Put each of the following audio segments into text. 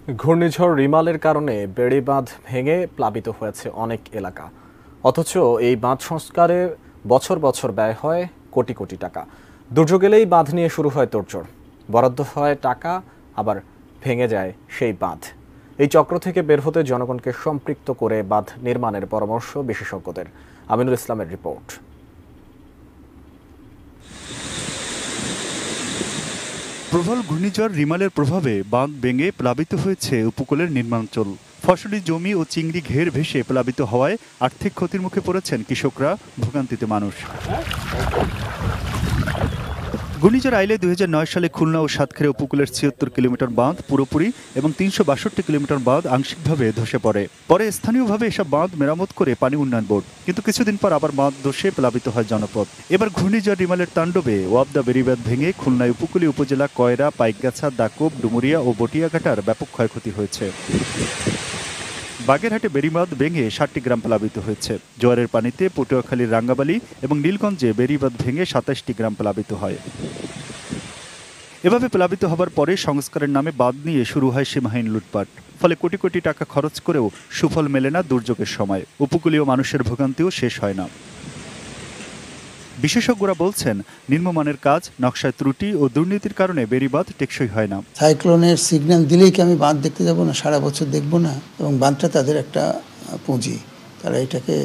ঘূর্ণিঝড় রিমালের কারণে বেড়িবাঁধ ভেঙে প্লাবিত হয়েছে অনেক এলাকা। অথচ এই বাঁধ সংস্কারে বছর বছর ব্যয় হয় কোটি কোটি টাকা। দুর্যোগ এলেই বাঁধ নিয়ে শুরু হয় তোড়জোড়। বরাদ্দ হয় টাকা, আবার ভেঙে যায় সেই বাঁধ। এই চক্র থেকে বের হতে জনগণকে সম্পৃক্ত করে বাঁধ নির্মাণের পরামর্শ বিশেষজ্ঞদের। আমিনুল ইসলামের রিপোর্ট। প্রবল ঘূর্ণিঝড় রিমালের প্রভাবে বাঁধ ভেঙে প্লাবিত হয়েছে উপকূলের নিম্নাঞ্চল। ফসলি জমি ও চিংড়ি ঘের ভেসে প্লাবিত হওয়ায় আর্থিক ক্ষতির মুখে পড়েছেন কৃষকরা, ভোগান্তিতে মানুষ। ঘূর্ণিঝড় আইলে 2009 সালে খুলনা ও সাতক্ষীরা উপকূলের 76 কিলোমিটার বাঁধ পুরোপুরি এবং 362 কিলোমিটার বাঁধ আংশিকভাবে ধসে পড়ে। পরে স্থানীয়ভাবে এসব বাঁধ মেরামত করে পানি উন্নয়ন বোর্ড, কিন্তু কিছুদিন পর আবার বাঁধ ধসে প্লাবিত হয় জনপদ। এবার ঘূর্ণিঝড় রিমালের তাণ্ডবে ওয়াবদা বেড়িবাঁধ ভেঙে খুলনায় উপকূলীয় উপজেলা কয়রা, পাইকগাছা, দাকুব, ডুমুরিয়া ও বটিয়াঘাটার ব্যাপক ক্ষয়ক্ষতি হয়েছে। বাগেরহাটে বেড়িবাঁধ ভেঙে 60টি গ্রাম প্লাবিত হয়েছে। জোয়ারের পানিতে পটুয়াখালীর রাঙ্গাবালী এবং নীলগঞ্জে বেড়িবাঁধ ভেঙে 27টি গ্রাম প্লাবিত হয়। এভাবে প্লাবিত হবার পরে সংস্কারের নামে বাঁধ নিয়ে শুরু হয় সীমাহীন লুটপাট। ফলে কোটি কোটি টাকা খরচ করেও সুফল মেলে না দুর্যোগের সময়। উপকূলীয় মানুষের ভোগান্তিও শেষ হয় না। বিশেষজ্ঞরা বলছেন, নিম্নমানের কাজ, নকশায় ত্রুটি ও দুর্নীতির কারণে বেড়িবাঁধ টেকসই হয় না। সাইক্লোনের সিগন্যাল দিলেই কি আমি বাঁধ দেখতে যাব না? সারা বছর দেখব না? এবং বাঁধটা তাদের একটা পুঁজি, তারা এটাকে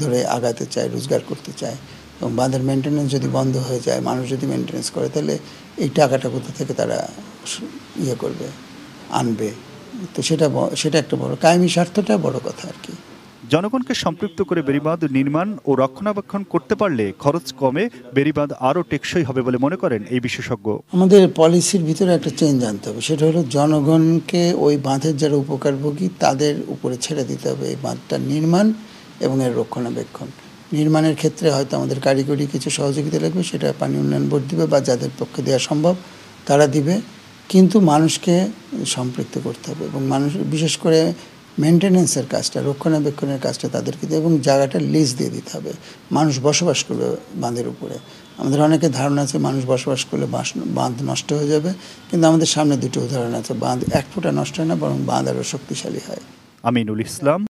ধরে আগাতে চায়, রোজগার করতে চায়। এবং বাঁধের মেনটেন্যান্স যদি বন্ধ হয়ে যায়, মানুষ যদি মেনটেন্যান্স করে, তাহলে এই টাকাটা কোথা থেকে তারা আনবে? তো সেটা একটা বড় কায়েমি স্বার্থটা বড় কথা আর কি। জনগণকে সম্পৃক্ত করে বেড়িবাঁধ নির্মাণ ও রক্ষণাবেক্ষণ করতে পারলে খরচ কমে বেড়িবাঁধ আরও টেকসই হবে বলে মনে করেন এই বিশেষজ্ঞ। আমাদের পলিসির ভিতরে একটা চেঞ্জ আনতে হবে। সেটা হলো জনগণকে ওই বাঁধের যারা উপকারভোগী তাদের উপরে ছেড়ে দিতে হবে এই বাঁধটার নির্মাণ এবং এর রক্ষণাবেক্ষণ। নির্মাণের ক্ষেত্রে হয়তো আমাদের কারিগরি কিছু সহযোগিতা লাগবে, সেটা পানি উন্নয়ন বোর্ড দিবে বা যাদের পক্ষে দেওয়া সম্ভব তারা দিবে, কিন্তু মানুষকে সম্পৃক্ত করতে হবে এবং মানুষ বিশেষ করে মেনটেন্যান্সের কাজটা, রক্ষণাবেক্ষণের কাজটা তাদেরকে দিয়ে এবং জায়গাটা লিজ দিয়ে দিতে হবে। মানুষ বসবাস করবে বাঁধের উপরে। আমাদের অনেকের ধারণা আছে মানুষ বসবাস করলে বাঁধ নষ্ট হয়ে যাবে, কিন্তু আমাদের সামনে দুটো উদাহরণ আছে। বাঁধ এক ফোঁটা নষ্ট হয় না, বরং বাঁধ আরও শক্তিশালী হয়। আমিনুল ইসলাম।